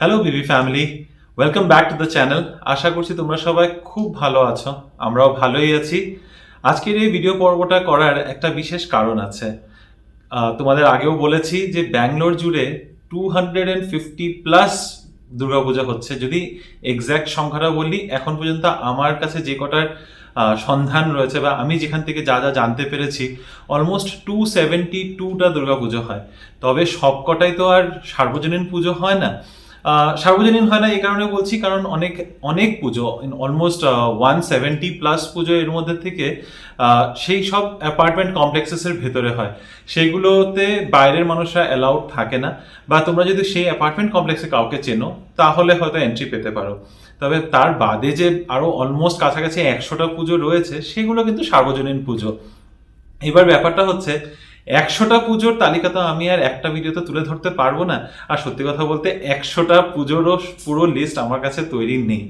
Hello BB family, welcome back to the channel. আশা করছি তোমরা সবাই খুব ভালো আছো, আমরাও ভালোই আছি। আজকের এই ভিডিও পর্বটা করার একটা বিশেষ কারণ আছে। তোমাদের আগেও বলেছি যে ব্যাঙ্গালোর জুড়ে 250 প্লাস দুর্গাপূজা হচ্ছে। যদি এক্স্যাক্ট সংখ্যাটা বলি, এখন পর্যন্ত আমার কাছে যে কটার সন্ধান রয়েছে বা আমি যেখান থেকে যা যা জানতে পেরেছি, অলমোস্ট 272টা দুর্গাপুজো হয়। তবে সব কটাই তো আর সার্বজনীন পুজো হয় না। সার্বজনীন হয় না এই কারণে বলছি, কারণ অনেক অনেক পুজো, অলমোস্ট 170 প্লাস পুজো এর মধ্যে থেকে সেই সব অ্যাপার্টমেন্ট কমপ্লেক্সেসের ভেতরে হয়। সেইগুলোতে বাইরের মানুষরা অ্যালাউড থাকে না, বা তোমরা যদি সেই অ্যাপার্টমেন্ট কমপ্লেক্সে কাউকে চেনো তাহলে হয়তো এন্ট্রি পেতে পারো। তবে তার বাদে যে আরো অলমোস্ট কাছাকাছি 100টা পুজো রয়েছে, সেগুলো কিন্তু সার্বজনীন পুজো। এবার ব্যাপারটা হচ্ছে, 100টা পুজোর তালিকা তো আমি আর একটা ভিডিওতে তুলে ধরতে পারবো না। আর সত্যি কথা বলতে 100টা পুজোরও পুরো লিস্ট আমার কাছে তৈরি নেই।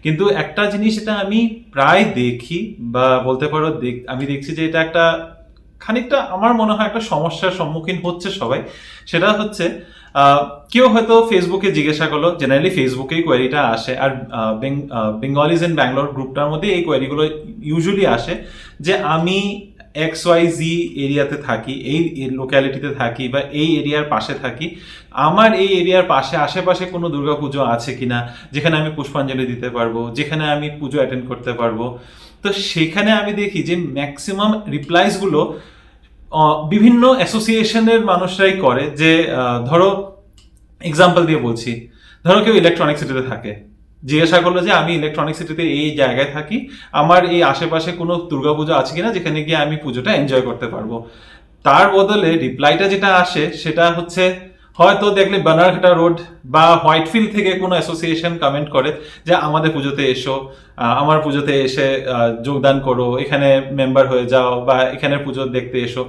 কিন্তু একটা জিনিস এটা আমি প্রায় দেখি, বা বলতে পারো আমি দেখছি যে এটা একটা খানিকটা আমার মনে হয় একটা সমস্যার সম্মুখীন হচ্ছে সবাই। সেটা হচ্ছে, কেউ হয়তো ফেসবুকে জিজ্ঞাসা করলো, জেনারেলি ফেসবুকেই কোয়ারিটা আসে, আর বেঙ্গলিজ ইন ব্যাঙ্গালোর গ্রুপটার মধ্যে এই কোয়ারিগুলো ইউজুয়ালি আসে, যে আমি XYZ এরিয়াতে থাকি, এই লোক্যালিটিতে থাকি, বা এই এরিয়ার পাশে থাকি। আমার এই এরিয়ার পাশে আশেপাশে কোনো দুর্গাপুজো আছে কিনা, যেখানে আমি পুষ্পাঞ্জলি দিতে পারবো, যেখানে আমি পুজো অ্যাটেন্ড করতে পারবো। তো সেখানে আমি দেখি যে ম্যাক্সিমাম রিপ্লাইসগুলো বিভিন্ন অ্যাসোসিয়েশনের মানুষরাই করে। যে ধরো, এক্সাম্পল দিয়ে বলছি, ধরো কেউ ইলেকট্রনিক সিটিতে থাকে, জিজ্ঞাসা করলো যে আমি ইলেকট্রনিক সিটিতে এই জায়গায় থাকি, আমার এই আশেপাশে কোনো দুর্গাপুজো আছে কিনা যেখানে গিয়ে আমি পুজোটা এনজয় করতে পারবো। তার বদলে রিপ্লাইটা যেটা আসে সেটা হচ্ছে, হয়তো দেখলে বানারঘাটা রোড বা হোয়াইটফিল্ড থেকে কোনো অ্যাসোসিয়েশন কমেন্ট করে যে আমাদের পুজোতে এসো, আমার পুজোতে এসে যোগদান করো, এখানে মেম্বার হয়ে যাও, বা এখানের পুজো দেখতে এসো।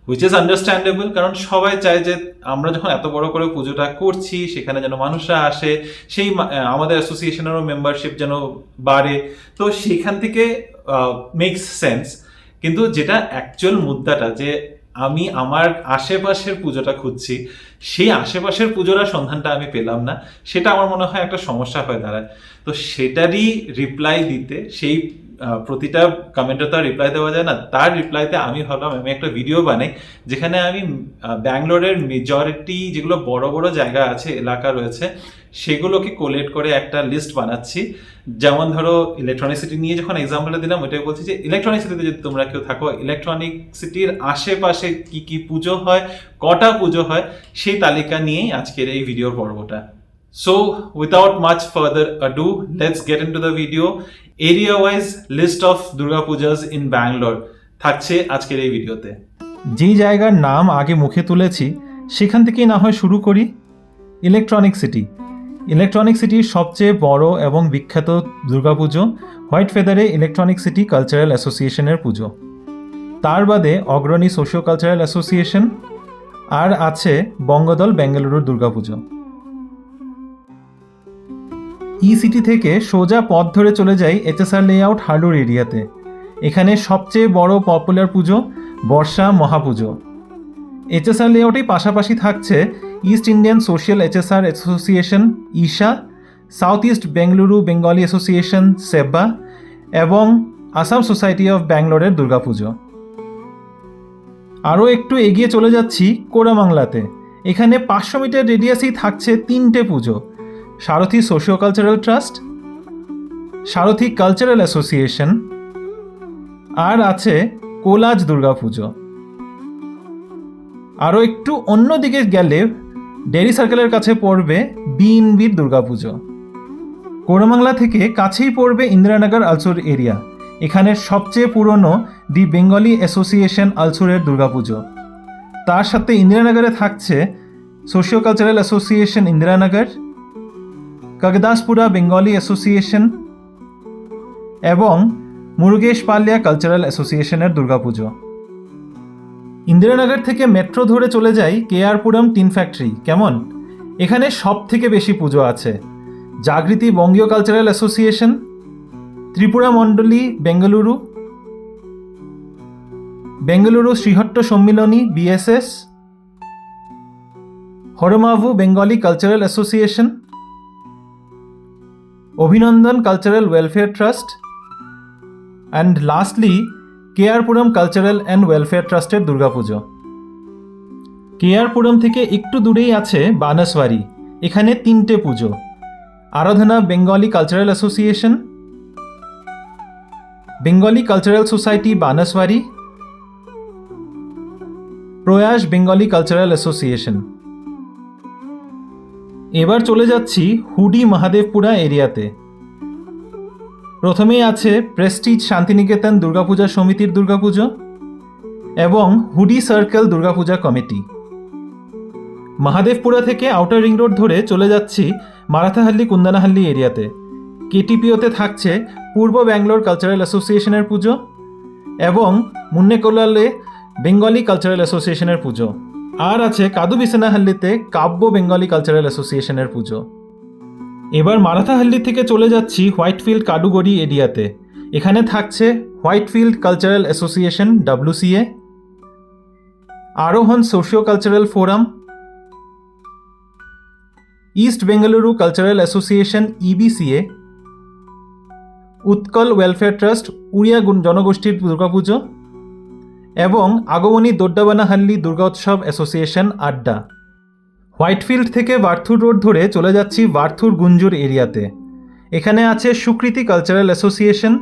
হুইচ ইজ আন্ডারস্ট্যান্ডেবল, কারণ সবাই চায় যে আমরা যখন এত বড় করে পুজোটা করছি সেখানে যেন মানুষরা আসে, সেই আমাদের অ্যাসোসিয়েশনেরও মেম্বারশিপ যেন বাড়ে। তো সেখান থেকে মেক্স সেন্স। কিন্তু যেটা অ্যাকচুয়াল মুদ্রাটা, যে আমি আমার আশেপাশের পুজোটা খুঁজছি, সেই আশেপাশের পুজোর সন্ধানটা আমি পেলাম না, সেটা আমার মনে হয় একটা সমস্যা হয়ে দাঁড়ায়। তো সেটারই রিপ্লাই দিতে, সেই প্রতিটা কমেন্টে তো আর রিপ্লাই দেওয়া যায় না, তার রিপ্লাইতে আমি ভাবলাম আমি একটা ভিডিও বানাই, যেখানে আমি ব্যাঙ্গালোরের মেজরিটি যেগুলো বড় বড় জায়গা আছে, এলাকা রয়েছে, সেগুলোকে কোলেক্ট করে একটা লিস্ট বানাচ্ছি। যেমন ধরো ইলেকট্রনিক সিটি নিয়ে যখন এক্সাম্পলটা দিলাম, ওইটাই বলছি যে ইলেকট্রনিক সিটিতে যদি তোমরা কেউ থাকো, ইলেকট্রনিক সিটির আশেপাশে কি কি পুজো হয়, কটা পুজো হয়, সেই তালিকা নিয়েই আজকের এই ভিডিওর পর্বটা। So, without much further ado, let's get into the video. Area wise list of Durga Pujas in Bangalore থাকছে আজকের এই ভিডিওতে। যেই জায়গার নাম আগে মুখে তুলেছি সেখান থেকেই না হয় শুরু করি। Electronic city. ইলেকট্রনিক সিটির সবচেয়ে বড় এবং বিখ্যাত দুর্গাপুজো হোয়াইট ফেদারে ইলেকট্রনিক সিটি কালচারাল অ্যাসোসিয়েশনের পুজো। তার বাদে অগ্রণী সোশিও কালচারাল অ্যাসোসিয়েশন, আর আছে বঙ্গদল বেঙ্গালুরুর দুর্গাপুজো। ই সিটি থেকে সোজা পথ ধরে চলে যাই HSR লেআউট হার্ডোর এরিয়াতে। এখানে সবচেয়ে বড় পপুলার পুজো বর্ষা মহাপুজো। HSR লেআউটেই পাশাপাশি থাকছে east Indian social HSR association Eisha, south east Bengaluru Bengali association Sebba, এবং আসাম সোসাইটি অফ ব্যাঙ্গালোরের দুর্গাপুজো। আরও একটু এগিয়ে চলে যাচ্ছি কোরামাংলাতে। এখানে 500 মিটার রেডিয়াসেই থাকছে 3টে পুজো: সারথি সোশিও কালচারাল ট্রাস্ট, সারথি কালচারাল অ্যাসোসিয়েশন, আর আছে কোলাজ দুর্গাপুজো। আরও একটু অন্যদিকে গেলে ডেরি সার্কেলের কাছে পড়বে বিএনবির দুর্গাপুজো। কোরামাংলা থেকে কাছেই পড়বে ইন্দিরানগর আলসুর এরিয়া। এখানের সবচেয়ে পুরনো দি বেঙ্গলি অ্যাসোসিয়েশন আলসুরের দুর্গাপুজো। তার সাথে ইন্দিরানগরে থাকছে socio cultural association Indiranagar, Kagadaspura Bengali association এবং মুরুগেশ পালিয়া কালচারাল অ্যাসোসিয়েশনের দুর্গাপুজো। ইন্দিরানগর থেকে মেট্রো ধরে চলে যাই KR পুরম টিন ফ্যাক্টরি। কেমন? এখানে সব থেকে বেশি পুজো আছে: জাগৃতি বঙ্গীয় cultural association, Tripura Mandali Bengaluru, Bengaluru Srihatta Sammilani BSS, Horamavu Bengali cultural association, Abhinandan cultural welfare trust and lastly KR Puram cultural and welfare ট্রাস্টের দুর্গাপুজো। কেআরপুরম থেকে একটু দূরেই আছে বানসওয়ারি, এখানে 3টে পুজো: Aradhana Bengali cultural association, Bengali cultural society Banaswadi, Prayas Bengali cultural association. এবার চলে যাচ্ছি হুডি মহাদেবপুরা এরিয়াতে। প্রথমেই আছে প্রেস্টিজ শান্তিনিকেতন দুর্গাপূজা সমিতির দুর্গাপুজো এবং হুডি সার্কেল দুর্গাপূজা কমিটি। মহাদেবপুরা থেকে আউটার রিং রোড ধরে চলে যাচ্ছি মারাথাহাল্লি কুন্দানাহাল্লি এরিয়াতে। কেটিপিওতে থাকছে পূর্ব ব্যাঙ্গালোর কালচারাল অ্যাসোসিয়েশনের পুজো এবং মুন্নেকোলালে বেঙ্গলি কালচারাল অ্যাসোসিয়েশনের পুজো। আর আছে কাদুবিসানাহাল্লিতে কাব্য বেঙ্গলি কালচারাল অ্যাসোসিয়েশনের পুজো। এবার মারাথাহাল্লি থেকে চলে যাচ্ছি হোয়াইটফিল্ড কাডুগড়ি এরিয়াতে। এখানে থাকছে Whitefield cultural association WCA, Arohan socio cultural forum, east Bengaluru cultural association EBCA, Utkal welfare trust Odia জনগোষ্ঠীর দুর্গাপুজো এবং আগমনী দোড্ডাবানাহাল্লি দুর্গা উৎসব অ্যাসোসিয়েশন আড্ডা। হোয়াইটফিল্ড থেকে বার্থুর রোড ধরে চলে যাচ্ছি বার্থুর গুঞ্জুর এরিয়াতে। এখানে আছে Sukriti cultural association,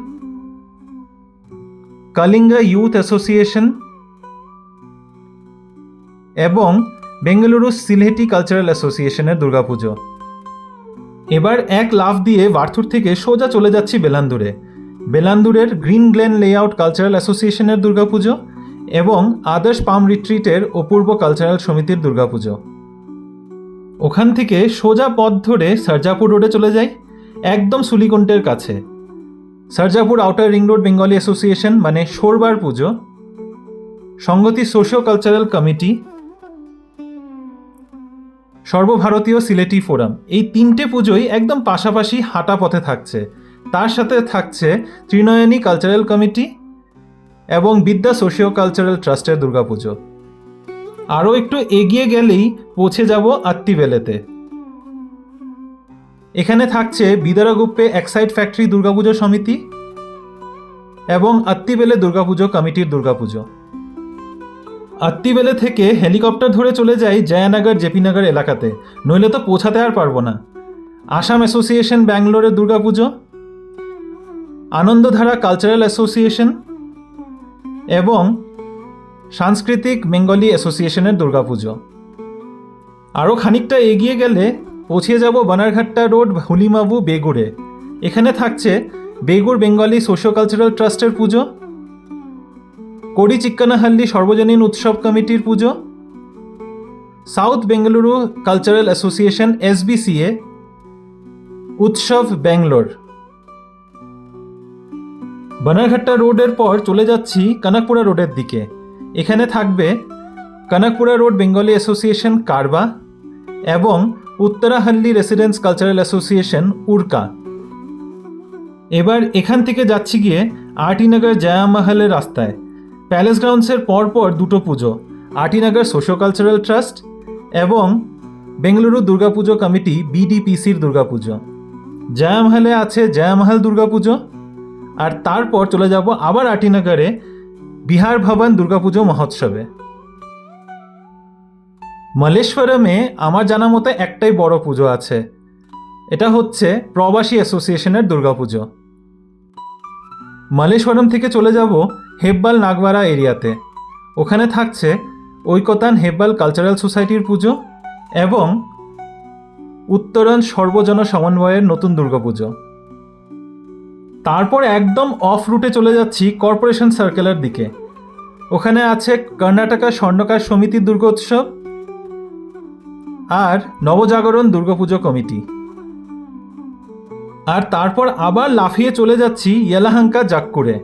Kalinga youth association এবং বেঙ্গালুরু সিলহেটি কালচারাল অ্যাসোসিয়েশনের দুর্গাপুজো। এবার এক লাফ দিয়ে বার্থুর থেকে সোজা চলে যাচ্ছি বেলান্দুরে। বেলান্দুরের গ্রিন গ্লেন লেআউট কালচারাল অ্যাসোসিয়েশনের দুর্গাপুজো এবং আদর্শ পাম রিট্রিটের অপূর্ব কালচারাল সমিতির দুর্গাপুজো। ওখান থেকে সোজা পথ ধরে সারজাপুর রোডে চলে যাই, একদম সুলিকুণ্ডের কাছে। Sarjapur outer ring road Bengali association মানে সোরবার পুজো, সংগতি সোশিও কালচারাল কমিটি, সর্বভারতীয় সিলেটি ফোরাম, এই 3টে পুজোই একদম পাশাপাশি হাঁটা পথে থাকছে। তার সাথে থাকছে ত্রিনয়নী কালচারাল কমিটি এবং বিদ্যা সোশিও কালচারাল ট্রাস্টের দুর্গাপুজো। আরও একটু এগিয়ে গেলেই পৌঁছে যাব আত্তিবেলেতে। এখানে থাকছে বিদারাগুপ্পে এক্সাইড ফ্যাক্টরি দুর্গাপুজো সমিতি এবং আত্তিবেলে দুর্গাপুজো কমিটির দুর্গাপুজো। আত্তিবেলে থেকে হেলিকপ্টার ধরে চলে যাই জয়ানগর জেপিনগর এলাকাতে, নইলে তো পৌঁছাতে আর পারবো না। আসাম অ্যাসোসিয়েশন ব্যাঙ্গালোরের দুর্গাপুজো, আনন্দধারা কালচারাল অ্যাসোসিয়েশন এবং সাংস্কৃতিক বেঙ্গলি অ্যাসোসিয়েশনের দুর্গাপুজো। আরও খানিকটা এগিয়ে গেলে পৌঁছে যাব বানারঘাট্টা রোড হুলিমাবু বেগুড়ে। এখানে থাকছে বেগুড় বেঙ্গলি সোশিও কালচারাল ট্রাস্টের পুজো, কোডি চিক্কানাহাল্লি সর্বজনীন উৎসব কমিটির পুজো, south Bengaluru cultural association SBCA, উৎসব ব্যাঙ্গালোর। বানারঘাট্টা রোডের পর চলে যাচ্ছি কনকপুরা রোডের দিকে। এখানে থাকবে কনকপুরা রোড বেঙ্গলি অ্যাসোসিয়েশন কারবা এবং উত্তরাহাল্লি রেসিডেন্স কালচারাল অ্যাসোসিয়েশন উড়কা। এবার এখান থেকে যাচ্ছি গিয়ে আরটিনগর জয়ামহলের রাস্তায়। প্যালেস গ্রাউন্ডসের পরপর 2টো পুজো, আরটিনগর সোশিও কালচারাল ট্রাস্ট এবং বেঙ্গালুরু দুর্গাপুজো কমিটি BDPCর দুর্গাপুজো। জয়ামহলে আছে জয়ামহল দুর্গাপুজো আর তারপর চলে যাব আবার আরটিনগরে বিহার ভবন দুর্গাপুজো মহোৎসবে। মল্লেশ্বরমে আমার জানা মতো একটাই বড় পুজো আছে, এটা হচ্ছে প্রবাসী অ্যাসোসিয়েশনের দুর্গাপুজো। মল্লেশ্বরম থেকে চলে যাব হেব্বাল নাগবাড়া এরিয়াতে। ওখানে থাকছে ঐকতান হেব্বাল কালচারাল সোসাইটির পুজো এবং উত্তরণ সর্বজন সমন্বয়ের নতুন দুর্গাপুজো। তারপর একদম অফ রুটে চলে যাচ্ছি কর্পোরেশন সার্কেলের দিকে। ওখানে আছে কর্ণাটকা স্বর্ণকার সমিতির দুর্গোৎসব আর নবজাগরণ দুর্গাপুজো কমিটি। আর তারপর আবার লাফিয়ে চলে যাচ্ছি ইয়েলাহাঙ্কা জাক্কুরে।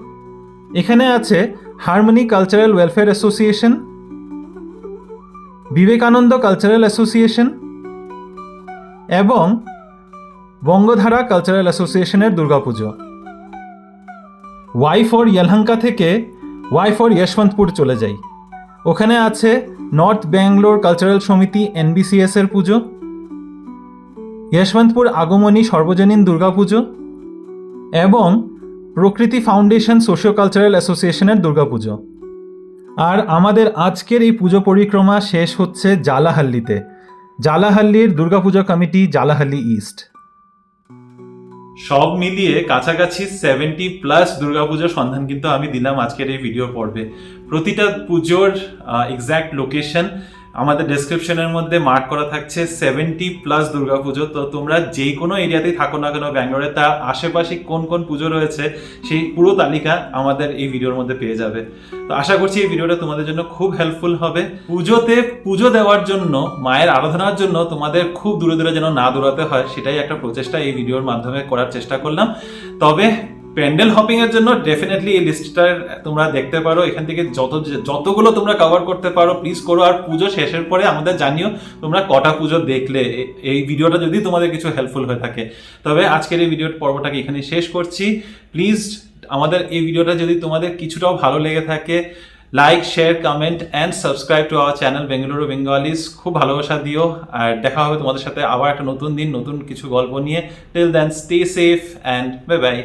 এখানে আছে harmony cultural welfare association, Vivekananda cultural association এবং বঙ্গধারা কালচারাল অ্যাসোসিয়েশনের দুর্গাপুজো। ওয়াই ফর ইয়েলহাঙ্কা থেকে ওয়াই ফর যশবন্তপুর চলে যাই। ওখানে আছে নর্থ ব্যাঙ্গালোর কালচারাল সমিতি NBCS এর পুজো, যশবন্তপুর আগমনী সর্বজনীন দুর্গাপুজো এবং প্রকৃতি ফাউন্ডেশন সোশিও কালচারাল অ্যাসোসিয়েশনের দুর্গাপুজো। আর আমাদের আজকের এই পুজো পরিক্রমা শেষ হচ্ছে জালাহাল্লিতে, জালাহাল্লির দুর্গাপুজো কমিটি, জালাহাল্লি ইস্ট। সব মিলিয়ে কাছাকাছি 70+ দুর্গাপুজোর সন্ধান কিন্তু আমি দিলাম আজকের এই ভিডিও পর্বে। প্রতিটা পুজোর এক্স্যাক্ট লোকেশন আমাদের ডেসক্রিপশনের মধ্যে মার্ক করা থাকছে। 70+ দুর্গাপুজো, তো তোমরা যেই কোনো এরিয়াতেই থাকো না কেন ব্যাঙ্গালোরে, তার আশেপাশে কোন কোন পুজো রয়েছে সেই পুরো তালিকা আমাদের এই ভিডিওর মধ্যে পেয়ে যাবে। তো আশা করছি এই ভিডিওটা তোমাদের জন্য খুব হেল্পফুল হবে। পুজোতে পুজো দেওয়ার জন্য, মায়ের আরাধনার জন্য তোমাদের খুব দূরে দূরে যেন না দৌড়াতে হয়, সেটাই একটা প্রচেষ্টা এই ভিডিওর মাধ্যমে করার চেষ্টা করলাম। তবে প্যান্ডেল হপিং এর জন্য ডেফিনেটলি এই লিস্টটা তোমরা দেখতে পারো। এখান থেকে যতগুলো তোমরা কভার করতে পারো প্লিজ করো। আর পুজো শেষের পরে আমাদের জানিও তোমরা কটা পুজো দেখলে, এই ভিডিওটা যদি তোমাদের কিছু হেল্পফুল হয়ে থাকে। তবে আজকের এই ভিডিওর পর্বটাকে এখানে শেষ করছি। প্লিজ আমাদের এই ভিডিওটা যদি তোমাদের কিছুটাও ভালো লেগে থাকে, like, share, comment and subscribe to our channel Bengaluru Bengalis. খুব ভালোবাসা দিও। আর দেখা হবে তোমাদের সাথে আবার একটা নতুন দিন, নতুন কিছু গল্প নিয়ে। Till then stay safe and bye by.